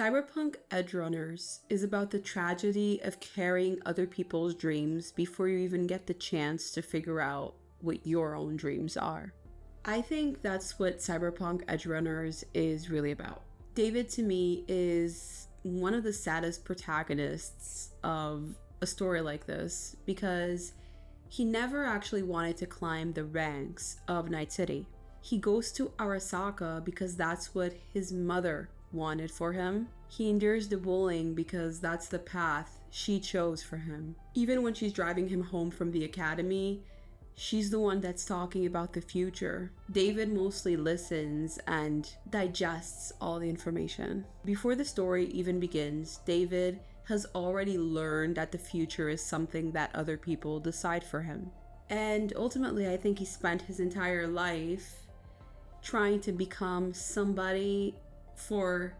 Cyberpunk Edgerunners is about the tragedy of carrying other people's dreams before you even get the chance to figure out what your own dreams are. I think that's what Cyberpunk Edgerunners is really about. David, to me, is one of the saddest protagonists of a story like this because he never actually wanted to climb the ranks of Night City. He goes to Arasaka because that's what his mother wanted for him. He endures the bullying because that's the path she chose for him. Even when she's driving him home from the academy, she's the one that's talking about the future. David mostly listens and digests all the information. Before the story even begins, David has already learned that the future is something that other people decide for him. And ultimately, I think he spent his entire life trying to become somebody for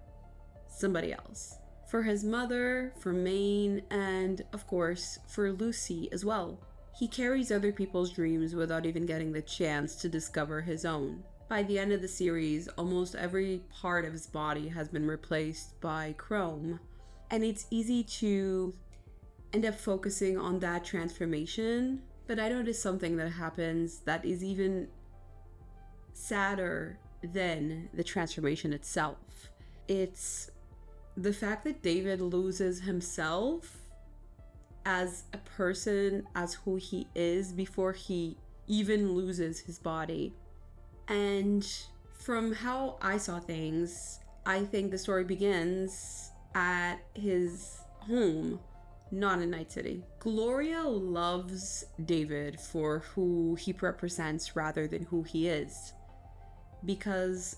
somebody else. For his mother, for Maine, and of course, for Lucy as well. He carries other people's dreams without even getting the chance to discover his own. By the end of the series, almost every part of his body has been replaced by chrome, and it's easy to end up focusing on that transformation, but I noticed something that happens that is even sadder than the transformation itself. It's the fact that David loses himself as a person, as who he is, before he even loses his body. And from how I saw things, I think the story begins at his home, not in Night City. Gloria loves David for who he represents rather than who he is. Because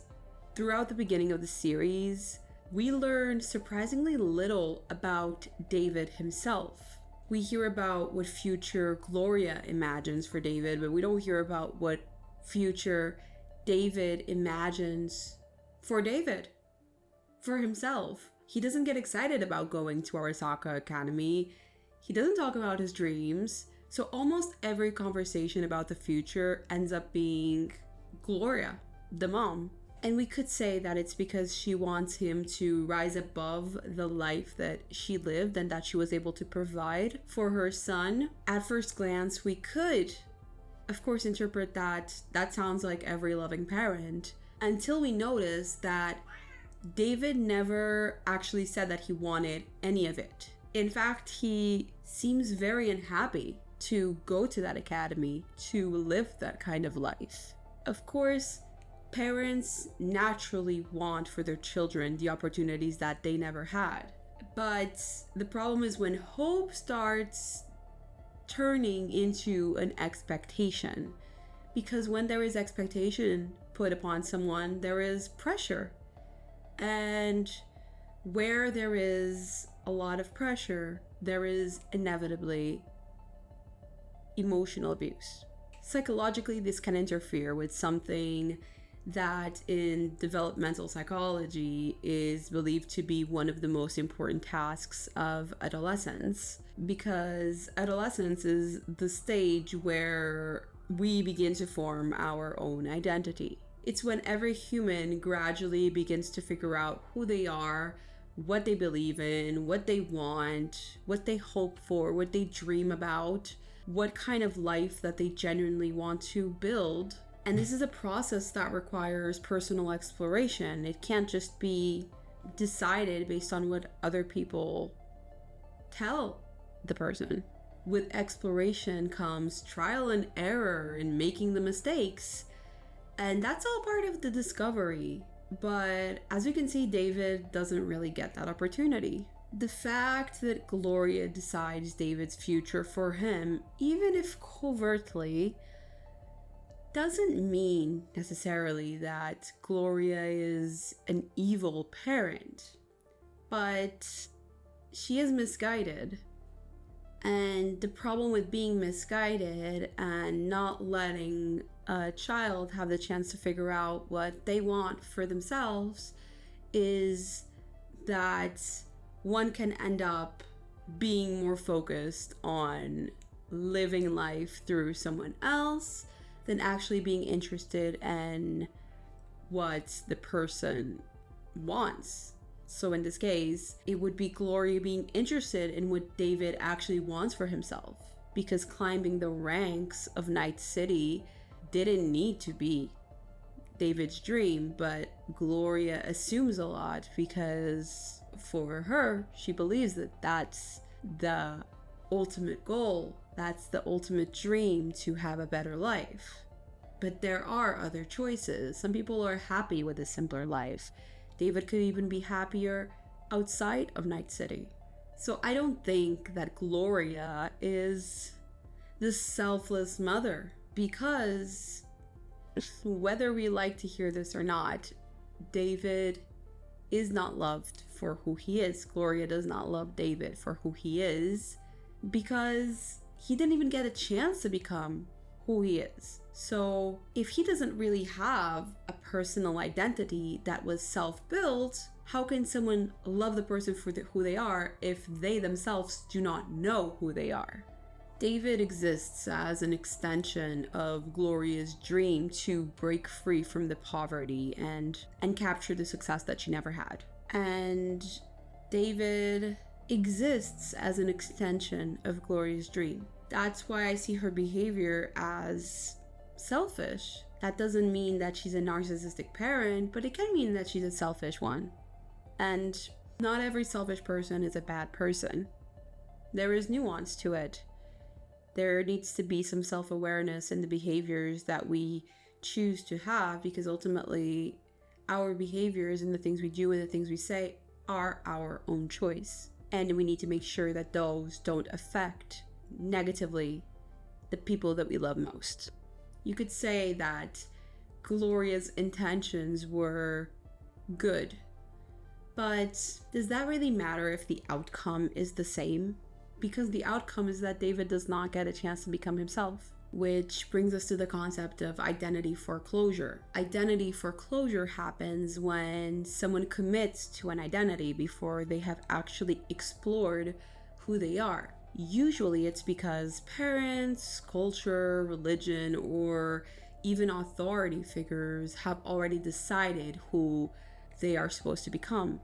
throughout the beginning of the series, we learn surprisingly little about David himself. We hear about what future Gloria imagines for David, but we don't hear about what future David imagines for David, for himself. He doesn't get excited about going to Arasaka Academy. He doesn't talk about his dreams. So almost every conversation about the future ends up being Gloria, the mom. And we could say that it's because she wants him to rise above the life that she lived and that she was able to provide for her son. At first glance, we could, of course, interpret that sounds like every loving parent, until we notice that David never actually said that he wanted any of it. In fact, he seems very unhappy to go to that academy, to live that kind of life. Of course, parents naturally want for their children the opportunities that they never had. But the problem is when hope starts turning into an expectation. Because when there is expectation put upon someone, there is pressure. And where there is a lot of pressure, there is inevitably emotional abuse. Psychologically, this can interfere with something that in developmental psychology is believed to be one of the most important tasks of adolescence, because adolescence is the stage where we begin to form our own identity. It's when every human gradually begins to figure out who they are, what they believe in, what they want, what they hope for, what they dream about, what kind of life that they genuinely want to build. And this is a process that requires personal exploration. It can't just be decided based on what other people tell the person. With exploration comes trial and error and making the mistakes. And that's all part of the discovery. But as you can see, David doesn't really get that opportunity. The fact that Gloria decides David's future for him, even if covertly, doesn't mean necessarily that Gloria is an evil parent, but she is misguided. And the problem with being misguided and not letting a child have the chance to figure out what they want for themselves is that one can end up being more focused on living life through someone else than actually being interested in what the person wants. So in this case, it would be Gloria being interested in what David actually wants for himself, because climbing the ranks of Night City didn't need to be David's dream, but Gloria assumes a lot because for her, she believes that that's the ultimate goal, that's the ultimate dream, to have a better life. But there are other choices. Some people are happy with a simpler life. David could even be happier outside of Night City. So I don't think that Gloria is the selfless mother, because whether we like to hear this or not, David is not loved for who he is. Gloria does not love David for who he is, because he didn't even get a chance to become who he is. So if he doesn't really have a personal identity that was self-built, how can someone love the person for who they are if they themselves do not know who they are? David exists as an extension of Gloria's dream to break free from the poverty and capture the success that she never had. And David exists as an extension of Gloria's dream. That's why I see her behavior as selfish. That doesn't mean that she's a narcissistic parent, but it can mean that she's a selfish one. And not every selfish person is a bad person. There is nuance to it. There needs to be some self-awareness in the behaviors that we choose to have, because ultimately our behaviors and the things we do and the things we say are our own choice. And we need to make sure that those don't affect negatively the people that we love most. You could say that Gloria's intentions were good, but does that really matter if the outcome is the same? Because the outcome is that David does not get a chance to become himself, which brings us to the concept of identity foreclosure. Identity foreclosure happens when someone commits to an identity before they have actually explored who they are. Usually it's because parents, culture, religion, or even authority figures have already decided who they are supposed to become.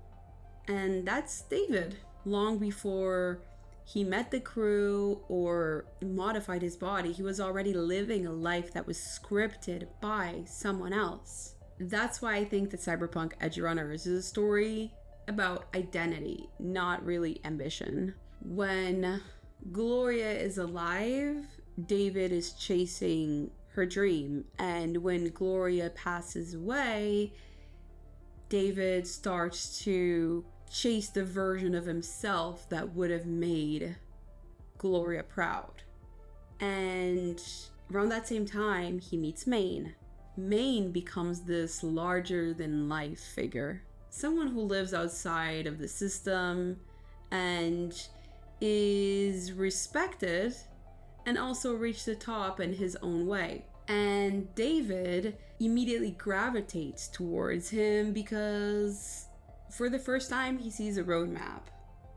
And that's David. Long before he met the crew or modified his body, he was already living a life that was scripted by someone else. That's why I think that Cyberpunk Edgerunners is a story about identity, not really ambition. When Gloria is alive, David is chasing her dream, and when Gloria passes away, David starts to chase the version of himself that would have made Gloria proud. And around that same time, he meets Maine. Maine becomes this larger than life figure, someone who lives outside of the system and is respected and also reached the top in his own way. And David immediately gravitates towards him because for the first time he sees a roadmap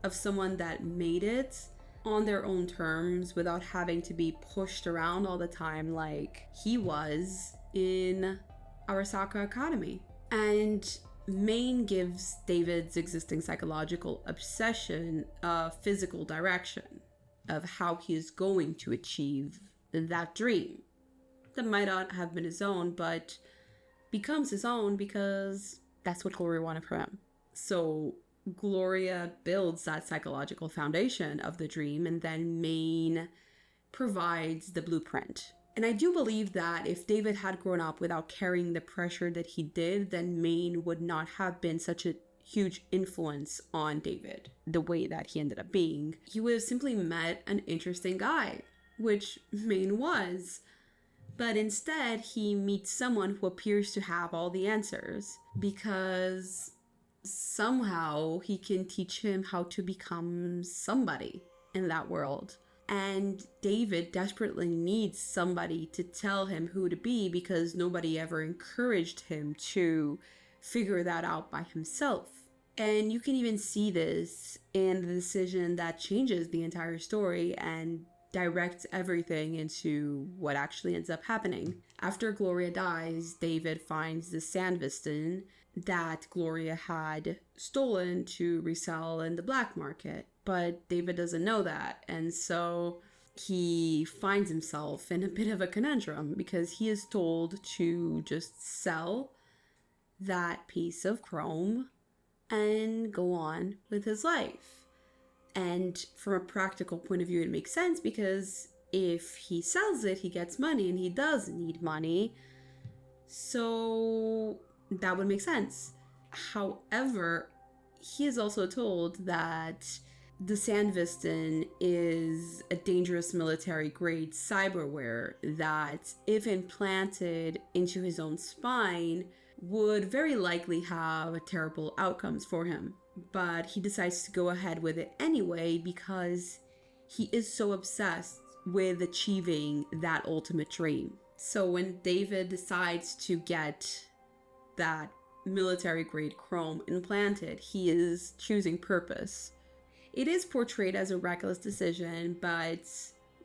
of someone that made it on their own terms without having to be pushed around all the time like he was in Arasaka Academy. And Maine gives David's existing psychological obsession a physical direction of how he is going to achieve that dream that might not have been his own, but becomes his own because that's what Gloria wanted from him. So Gloria builds that psychological foundation of the dream, and then Maine provides the blueprint. And I do believe that if David had grown up without carrying the pressure that he did, then Maine would not have been such a huge influence on David the way that he ended up being. He would have simply met an interesting guy, which Maine was. But instead, he meets someone who appears to have all the answers because somehow he can teach him how to become somebody in that world. And David desperately needs somebody to tell him who to be because nobody ever encouraged him to figure that out by himself. And you can even see this in the decision that changes the entire story and directs everything into what actually ends up happening. After Gloria dies, David finds the Sandviston that Gloria had stolen to resell in the black market. But David doesn't know that. And so he finds himself in a bit of a conundrum because he is told to just sell that piece of chrome and go on with his life. And from a practical point of view, it makes sense because if he sells it, he gets money, and he does need money. So that would make sense. However, he is also told that the Sandvisten is a dangerous military-grade cyberware that, if implanted into his own spine, would very likely have terrible outcomes for him. But he decides to go ahead with it anyway because he is so obsessed with achieving that ultimate dream. So when David decides to get that military-grade chrome implanted, he is choosing purpose. It is portrayed as a reckless decision, but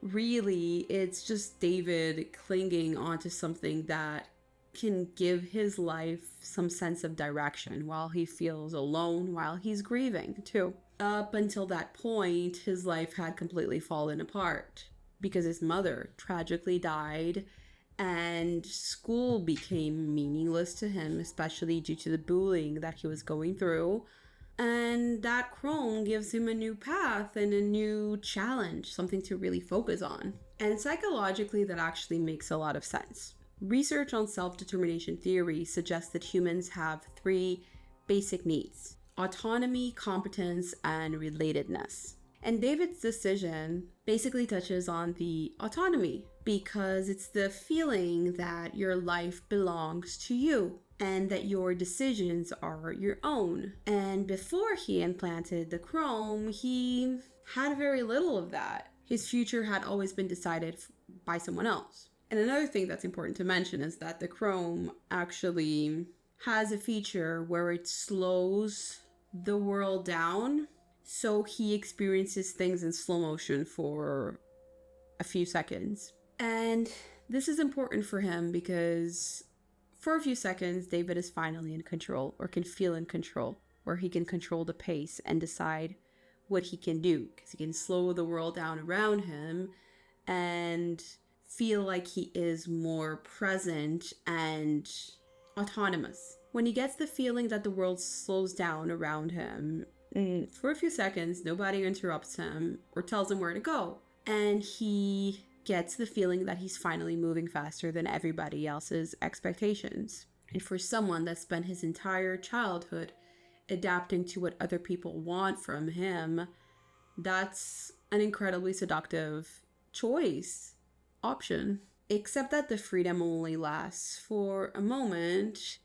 really it's just David clinging onto something that can give his life some sense of direction while he feels alone, while he's grieving too. Up until that point, his life had completely fallen apart because his mother tragically died and school became meaningless to him, especially due to the bullying that he was going through. And that chrome gives him a new path and a new challenge, something to really focus on. And psychologically, that actually makes a lot of sense. Research on self-determination theory suggests that humans have 3 basic needs: autonomy, competence, and relatedness. And David's decision basically touches on the autonomy because it's the feeling that your life belongs to you and that your decisions are your own. And before he implanted the chrome, he had very little of that. His future had always been decided by someone else. And another thing that's important to mention is that the chrome actually has a feature where it slows the world down, so he experiences things in slow motion for a few seconds. And this is important for him because for a few seconds, David is finally in control, or can feel in control, where he can control the pace and decide what he can do, because he can slow the world down around him and feel like he is more present and autonomous. When he gets the feeling that the world slows down around him, for a few seconds, nobody interrupts him or tells him where to go. And he gets the feeling that he's finally moving faster than everybody else's expectations. And for someone that spent his entire childhood adapting to what other people want from him, that's an incredibly seductive option. Except that the freedom only lasts for a moment,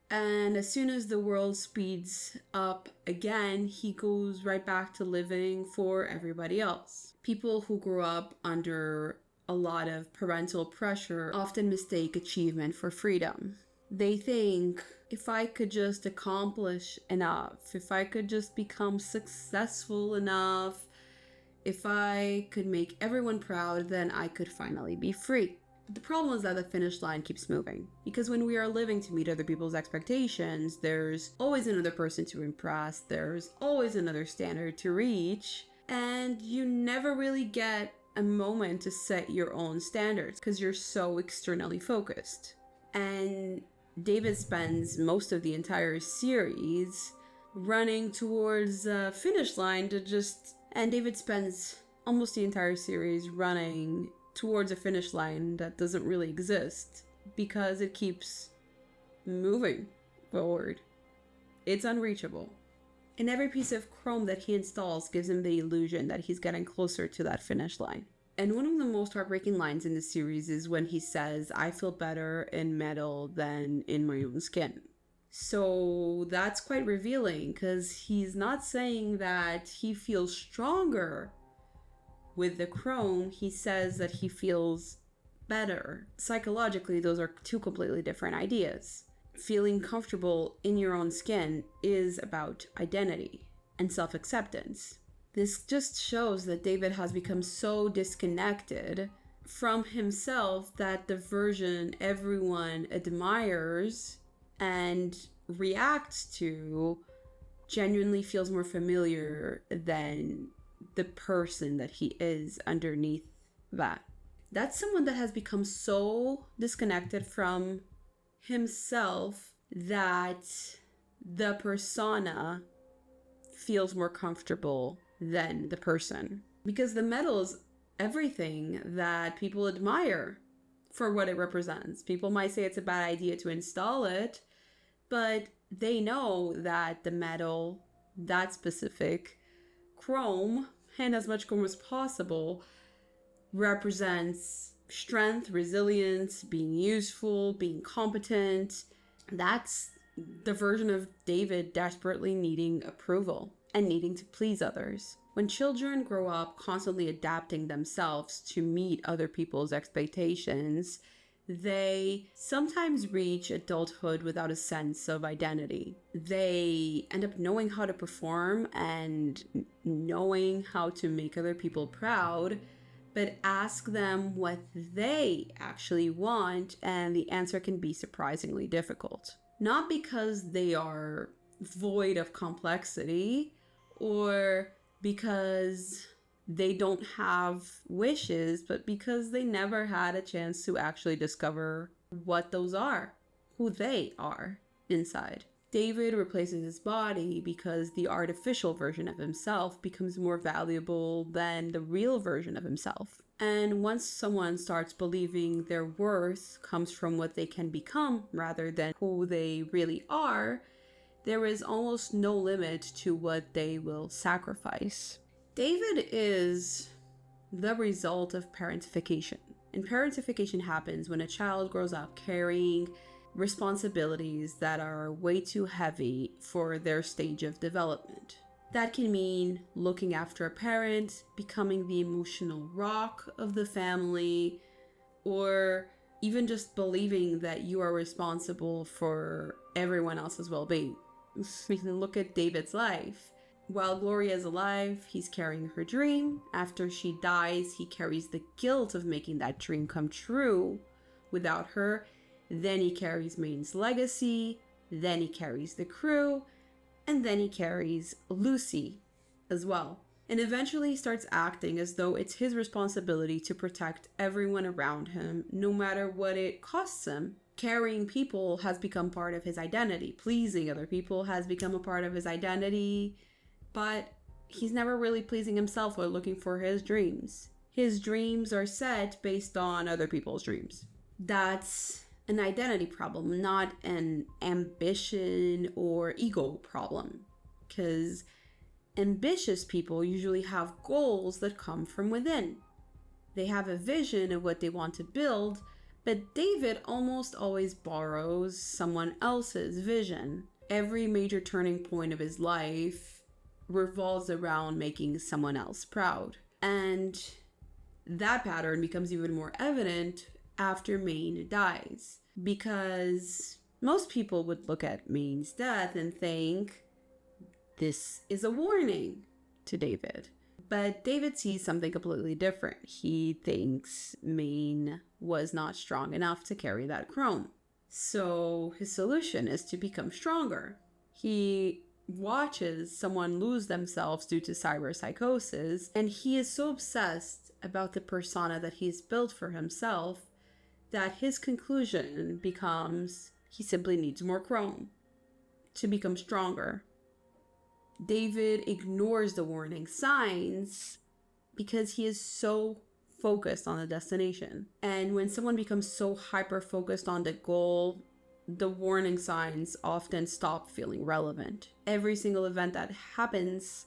and as soon as the world speeds up again, he goes right back to living for everybody else. People who grow up under a lot of parental pressure often mistake achievement for freedom. They think, if I could just accomplish enough, if I could just become successful enough, if I could make everyone proud, then I could finally be free. But the problem is that the finish line keeps moving. Because when we are living to meet other people's expectations, there's always another person to impress, there's always another standard to reach, and you never really get a moment to set your own standards because you're so externally focused. And David spends most of the entire series running towards a finish line and David spends almost the entire series running towards a finish line that doesn't really exist because it keeps moving forward. It's unreachable. And every piece of chrome that he installs gives him the illusion that he's getting closer to that finish line. And one of the most heartbreaking lines in the series is when he says, "I feel better in metal than in my own skin." So that's quite revealing because he's not saying that he feels stronger with the chrome. He says that he feels better. Psychologically, those are 2 completely different ideas. Feeling comfortable in your own skin is about identity and self-acceptance. This just shows that David has become so disconnected from himself that the version everyone admires and reacts to genuinely feels more familiar than the person that he is underneath that. That's someone that has become so disconnected from himself that the persona feels more comfortable than the person. Because the metal is everything that people admire for what it represents. People might say it's a bad idea to install it, but they know that the metal, that specific chrome, and as much chrome as possible, represents strength, resilience, being useful, being competent. That's the version of David desperately needing approval and needing to please others. When children grow up constantly adapting themselves to meet other people's expectations, they sometimes reach adulthood without a sense of identity. They end up knowing how to perform and knowing how to make other people proud, but ask them what they actually want, and the answer can be surprisingly difficult. Not because they are void of complexity or because they don't have wishes, but because they never had a chance to actually discover what those are, who they are inside. David replaces his body because the artificial version of himself becomes more valuable than the real version of himself. And once someone starts believing their worth comes from what they can become rather than who they really are, there is almost no limit to what they will sacrifice. David is the result of parentification. And parentification happens when a child grows up carrying responsibilities that are way too heavy for their stage of development. That can mean looking after a parent, becoming the emotional rock of the family, or even just believing that you are responsible for everyone else's well-being. We can look at David's life. While Gloria is alive, he's carrying her dream. After she dies, he carries the guilt of making that dream come true without her. Then he carries Maine's legacy. Then he carries the crew. And then he carries Lucy as well. And eventually he starts acting as though it's his responsibility to protect everyone around him, no matter what it costs him. Carrying people has become part of his identity. Pleasing other people has become a part of his identity. But he's never really pleasing himself or looking for his dreams. His dreams are set based on other people's dreams. That's an identity problem, not an ambition or ego problem. Because ambitious people usually have goals that come from within. They have a vision of what they want to build, but David almost always borrows someone else's vision. Every major turning point of his life revolves around making someone else proud. And that pattern becomes even more evident after Maine dies. Because most people would look at Maine's death and think, this is a warning to David. But David sees something completely different. He thinks Maine was not strong enough to carry that chrome. So his solution is to become stronger. He watches someone lose themselves due to psychosis, and he is so obsessed about the persona that he's built for himself that his conclusion becomes he simply needs more chrome to become stronger. David ignores the warning signs because he is so focused on the destination. And when someone becomes so hyper-focused on the goal, the warning signs often stop feeling relevant. Every single event that happens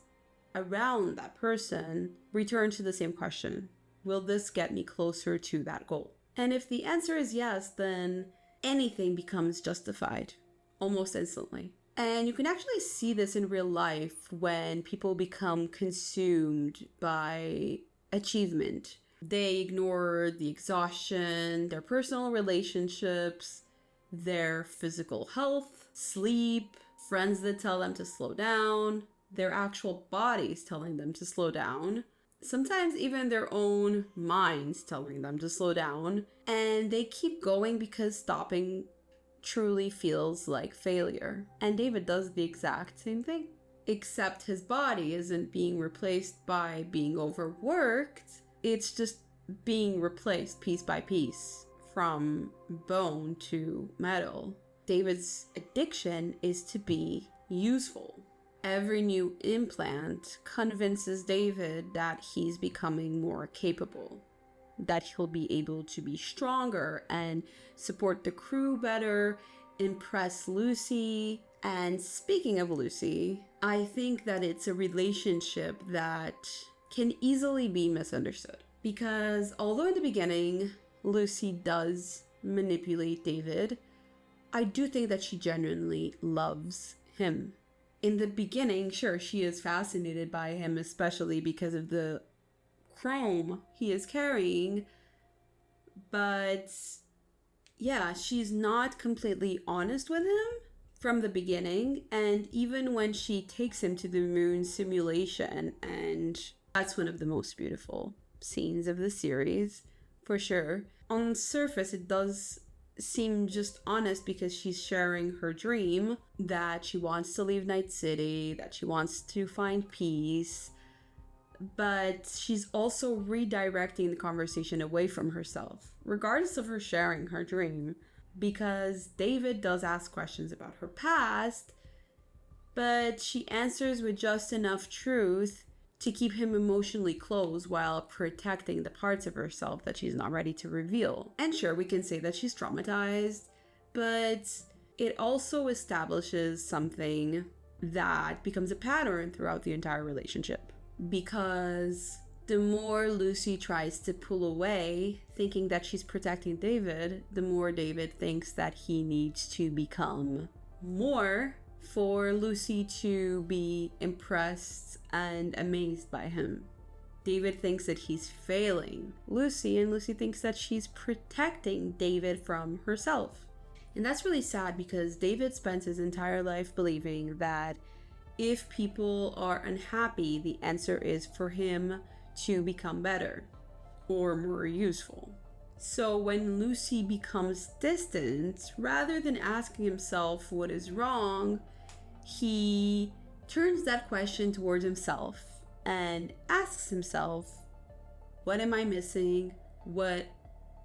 around that person returns to the same question. Will this get me closer to that goal? And if the answer is yes, then anything becomes justified almost instantly. And you can actually see this in real life when people become consumed by achievement. They ignore the exhaustion, their personal relationships, their physical health, sleep, friends that tell them to slow down, their actual bodies telling them to slow down, sometimes even their own minds telling them to slow down, and they keep going because stopping truly feels like failure. And David does the exact same thing. Except his body isn't being replaced by being overworked. It's just being replaced piece by piece from bone to metal. David's addiction is to be useful. Every new implant convinces David that he's becoming more capable, that he'll be able to be stronger and support the crew better, impress Lucy. And speaking of Lucy, I think that it's a relationship that can easily be misunderstood. Because although in the beginning, Lucy does manipulate David, I do think that she genuinely loves him. In the beginning, sure, she is fascinated by him, especially because of the chrome he is carrying. But yeah, she's not completely honest with him from the beginning. And even when she takes him to the moon simulation, and that's one of the most beautiful scenes of the series, for sure. On the surface, it does seem just honest because she's sharing her dream that she wants to leave Night City, that she wants to find peace, but she's also redirecting the conversation away from herself, regardless of her sharing her dream, because David does ask questions about her past, but she answers with just enough truth to keep him emotionally close while protecting the parts of herself that she's not ready to reveal. And sure, we can say that she's traumatized, but it also establishes something that becomes a pattern throughout the entire relationship. Because the more Lucy tries to pull away, thinking that she's protecting David, the more David thinks that he needs to become more for Lucy to be impressed and amazed by him. David thinks that he's failing Lucy, and Lucy thinks that she's protecting David from herself. And that's really sad because David spends his entire life believing that if people are unhappy, the answer is for him to become better or more useful. So when Lucy becomes distant, rather than asking himself what is wrong, he turns that question towards himself and asks himself, what am I missing? What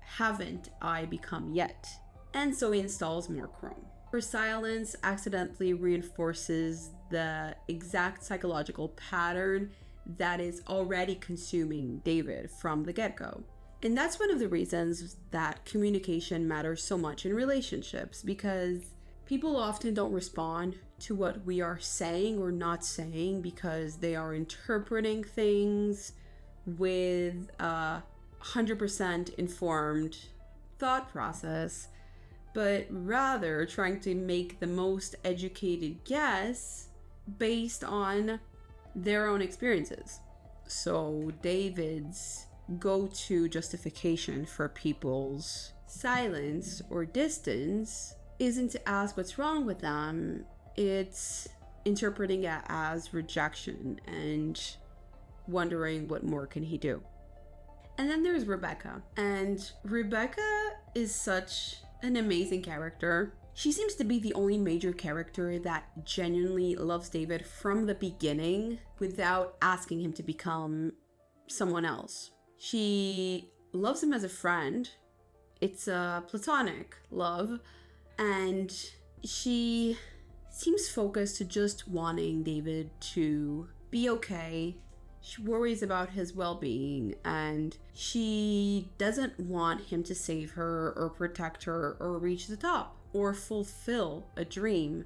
haven't I become yet? And so he installs more chrome. Her silence accidentally reinforces the exact psychological pattern that is already consuming David from the get-go. And that's one of the reasons that communication matters so much in relationships, because people often don't respond to what we are saying or not saying because they are interpreting things with a 100% informed thought process, but rather trying to make the most educated guess based on their own experiences. So David's go-to justification for people's silence or distance isn't to ask what's wrong with them, it's interpreting it as rejection and wondering what more can he do. And then there's Rebecca. And Rebecca is such an amazing character. She seems to be the only major character that genuinely loves David from the beginning without asking him to become someone else. She loves him as a friend. It's a platonic love. And she seems focused to just wanting David to be okay. She worries about his well-being, and she doesn't want him to save her or protect her or reach the top or fulfill a dream.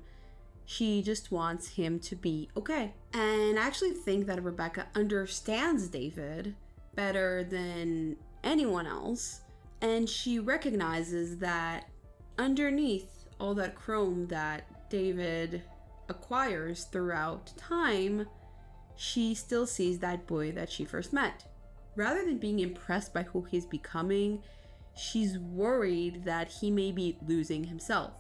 She just wants him to be okay. And I actually think that Rebecca understands David better than anyone else, and she recognizes that underneath all that chrome that David acquires throughout time, she still sees that boy that she first met. Rather than being impressed by who he's becoming, she's worried that he may be losing himself.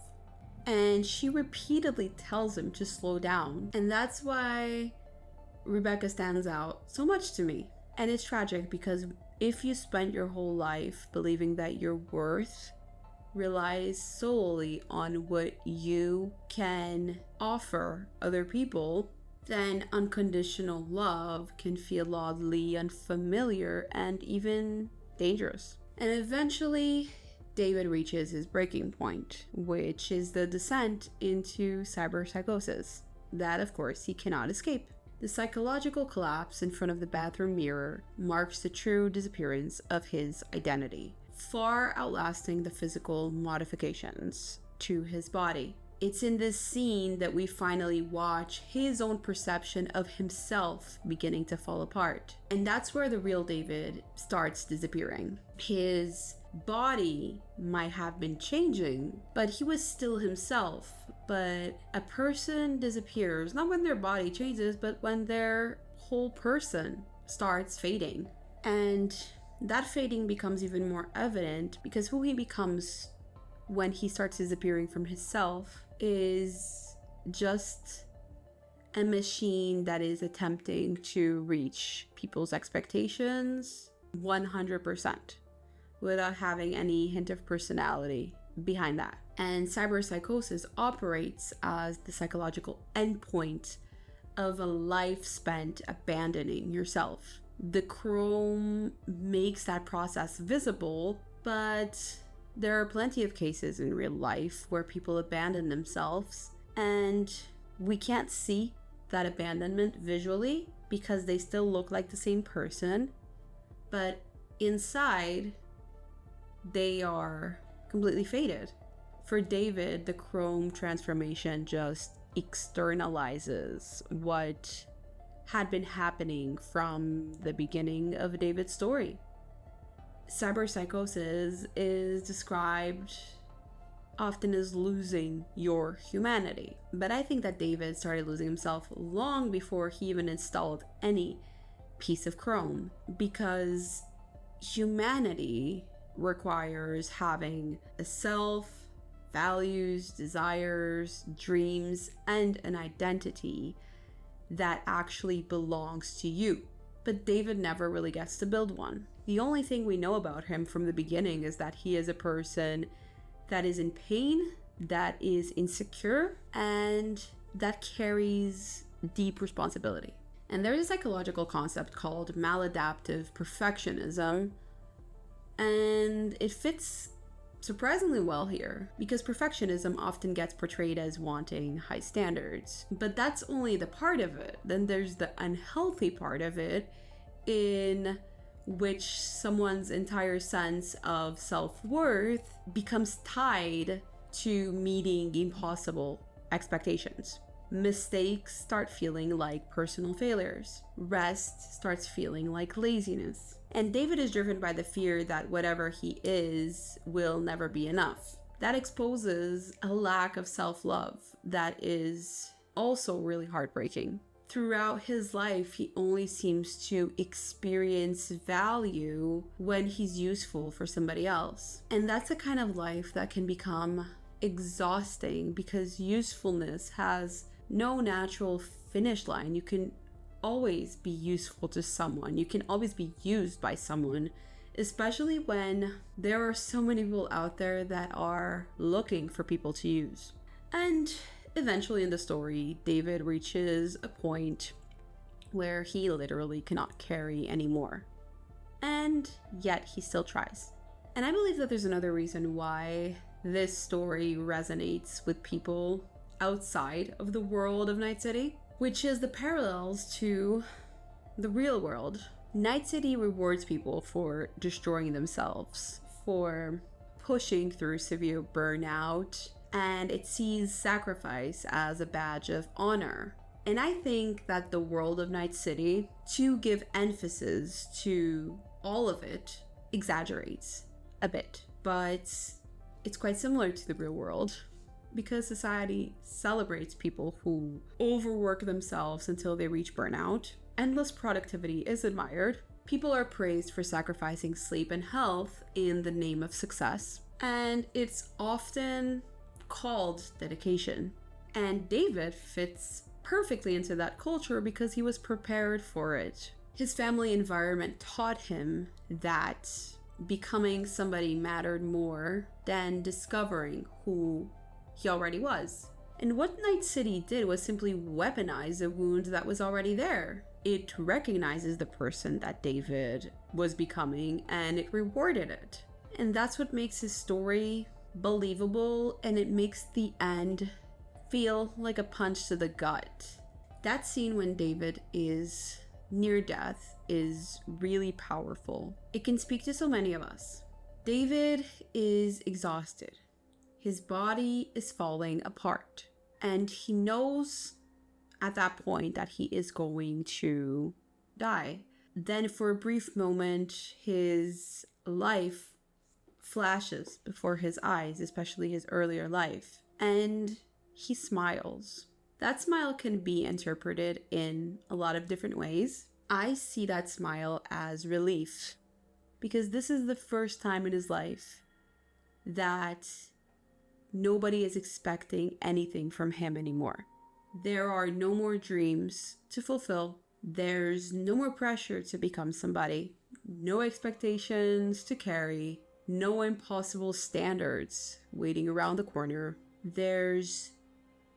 And she repeatedly tells him to slow down. And that's why Rebecca stands out so much to me. And it's tragic because if you spend your whole life believing that your worth relies solely on what you can offer other people, then unconditional love can feel oddly unfamiliar and even dangerous. And eventually, David reaches his breaking point, which is the descent into cyberpsychosis. That, of course, he cannot escape. The psychological collapse in front of the bathroom mirror marks the true disappearance of his identity, far outlasting the physical modifications to his body. It's in this scene that we finally watch his own perception of himself beginning to fall apart. And that's where the real David starts disappearing. His body might have been changing, but he was still himself. But a person disappears not when their body changes, but when their whole person starts fading. And that fading becomes even more evident because who he becomes when he starts disappearing from himself is just a machine that is attempting to reach people's expectations 100% without having any hint of personality behind that. And cyberpsychosis operates as the psychological endpoint of a life spent abandoning yourself. The Chrome makes that process visible, but there are plenty of cases in real life where people abandon themselves, and we can't see that abandonment visually because they still look like the same person, but inside they are completely faded. For David, the Chrome transformation just externalizes what had been happening from the beginning of David's story. Cyberpsychosis is described often as losing your humanity, but I think that David started losing himself long before he even installed any piece of Chrome, because humanity requires having a self, values, desires, dreams, and an identity that actually belongs to you. But David never really gets to build one. The only thing we know about him from the beginning is that he is a person that is in pain, that is insecure, and that carries deep responsibility. And there's a psychological concept called maladaptive perfectionism, and it fits surprisingly well here, because perfectionism often gets portrayed as wanting high standards. But that's only the part of it. Then there's the unhealthy part of it, in which someone's entire sense of self-worth becomes tied to meeting impossible expectations. Mistakes start feeling like personal failures. Rest starts feeling like laziness. And David is driven by the fear that whatever he is will never be enough. That exposes a lack of self-love that is also really heartbreaking. Throughout his life, he only seems to experience value when he's useful for somebody else. And that's a kind of life that can become exhausting, because usefulness has no natural finish line. You can always be useful to someone. You can always be used by someone, especially when there are so many people out there that are looking for people to use. And eventually in the story, David reaches a point where he literally cannot carry anymore. And yet he still tries. And I believe that there's another reason why this story resonates with people outside of the world of Night City, which is the parallels to the real world. Night City rewards people for destroying themselves, for pushing through severe burnout, and it sees sacrifice as a badge of honor. And I think that the world of Night City, to give emphasis to all of it, exaggerates a bit. But it's quite similar to the real world, because society celebrates people who overwork themselves until they reach burnout. Endless productivity is admired. People are praised for sacrificing sleep and health in the name of success. And it's often called dedication. And David fits perfectly into that culture because he was prepared for it. His family environment taught him that becoming somebody mattered more than discovering who he already was. And what Night City did was simply weaponize a wound that was already there. It recognizes the person that David was becoming and it rewarded it. And that's what makes his story believable, and it makes the end feel like a punch to the gut. That scene when David is near death is really powerful. It can speak to so many of us. David is exhausted. His body is falling apart. And he knows at that point that he is going to die. Then for a brief moment, his life flashes before his eyes, especially his earlier life. And he smiles. That smile can be interpreted in a lot of different ways. I see that smile as relief, because this is the first time in his life that nobody is expecting anything from him anymore. There are no more dreams to fulfill. There's no more pressure to become somebody. No expectations to carry. No impossible standards waiting around the corner. There's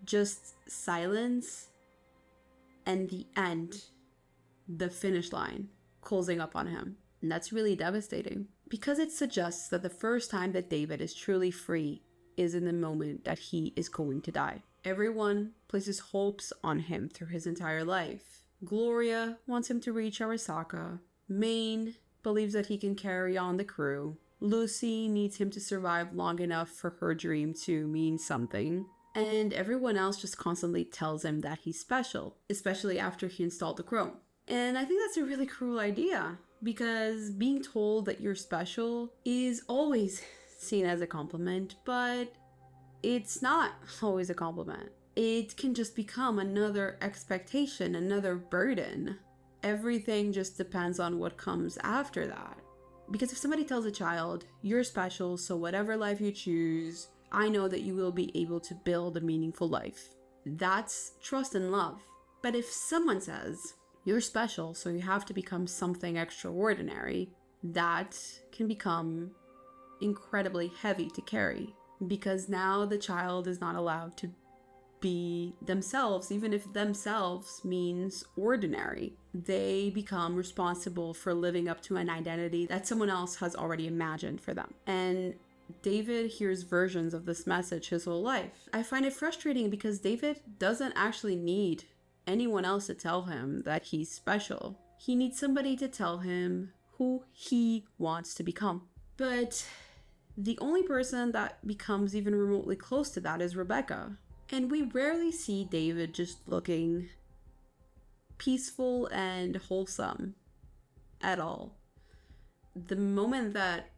just silence and the end, the finish line, closing up on him. And that's really devastating, because it suggests that the first time that David is truly free is in the moment that he is going to die. Everyone places hopes on him through his entire life. Gloria wants him to reach Arasaka. Maine believes that he can carry on the crew. Lucy needs him to survive long enough for her dream to mean something. And everyone else just constantly tells him that he's special, especially after he installed the Chrome. And I think that's a really cruel idea, because being told that you're special is always seen as a compliment, but it's not always a compliment. It can just become another expectation, another burden. Everything just depends on what comes after that. Because if somebody tells a child, you're special, so whatever life you choose, I know that you will be able to build a meaningful life. That's trust and love. But if someone says, you're special, so you have to become something extraordinary, that can become incredibly heavy to carry. Because now the child is not allowed to be themselves, even if themselves means ordinary. They become responsible for living up to an identity that someone else has already imagined for them. And David hears versions of this message his whole life. I find it frustrating because David doesn't actually need anyone else to tell him that he's special. He needs somebody to tell him who he wants to become. But the only person that becomes even remotely close to that is Rebecca. And we rarely see David just looking peaceful and wholesome at all. The moment that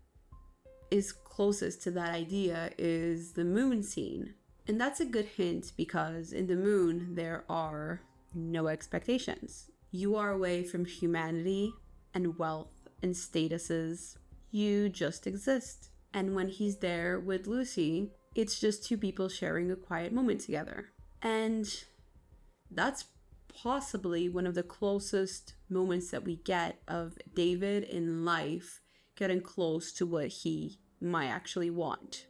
is closest to that idea is the moon scene. And that's a good hint, because in the moon there are no expectations. You are away from humanity and wealth and statuses. You just exist. And when he's there with Lucy, it's just two people sharing a quiet moment together. And that's possibly one of the closest moments that we get of David in life getting close to what he might actually want.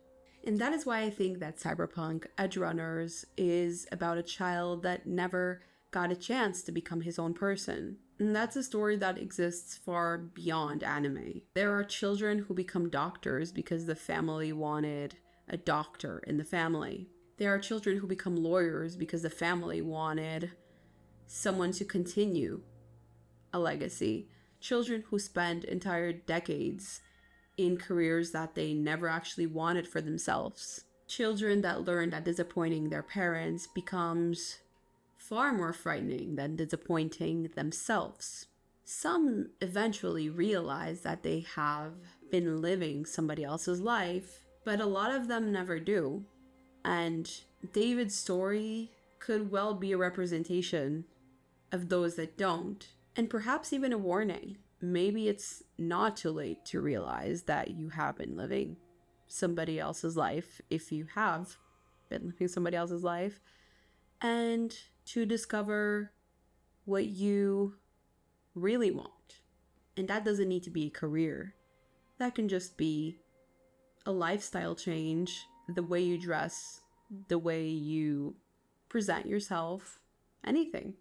And that is why I think that Cyberpunk Edgerunners is about a child that never got a chance to become his own person. And that's a story that exists far beyond anime. There are children who become doctors because the family wanted a doctor in the family. There are children who become lawyers because the family wanted someone to continue a legacy. Children who spend entire decades in careers that they never actually wanted for themselves. Children that learn that disappointing their parents becomes far more frightening than disappointing themselves. Some eventually realize that they have been living somebody else's life, but a lot of them never do. And David's story could well be a representation of those that don't, and perhaps even a warning. Maybe it's not too late to realize that you have been living somebody else's life, if you have been living somebody else's life, and to discover what you really want. And that doesn't need to be a career. That can just be a lifestyle change, the way you dress, the way you present yourself, anything.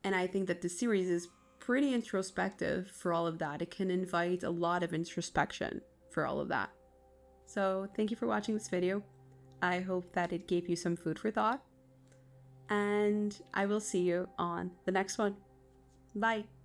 And I think that the series is pretty introspective for all of that. It can invite a lot of introspection for all of that. So thank you for watching this video. I hope that it gave you some food for thought. And I will see you on the next one. Bye.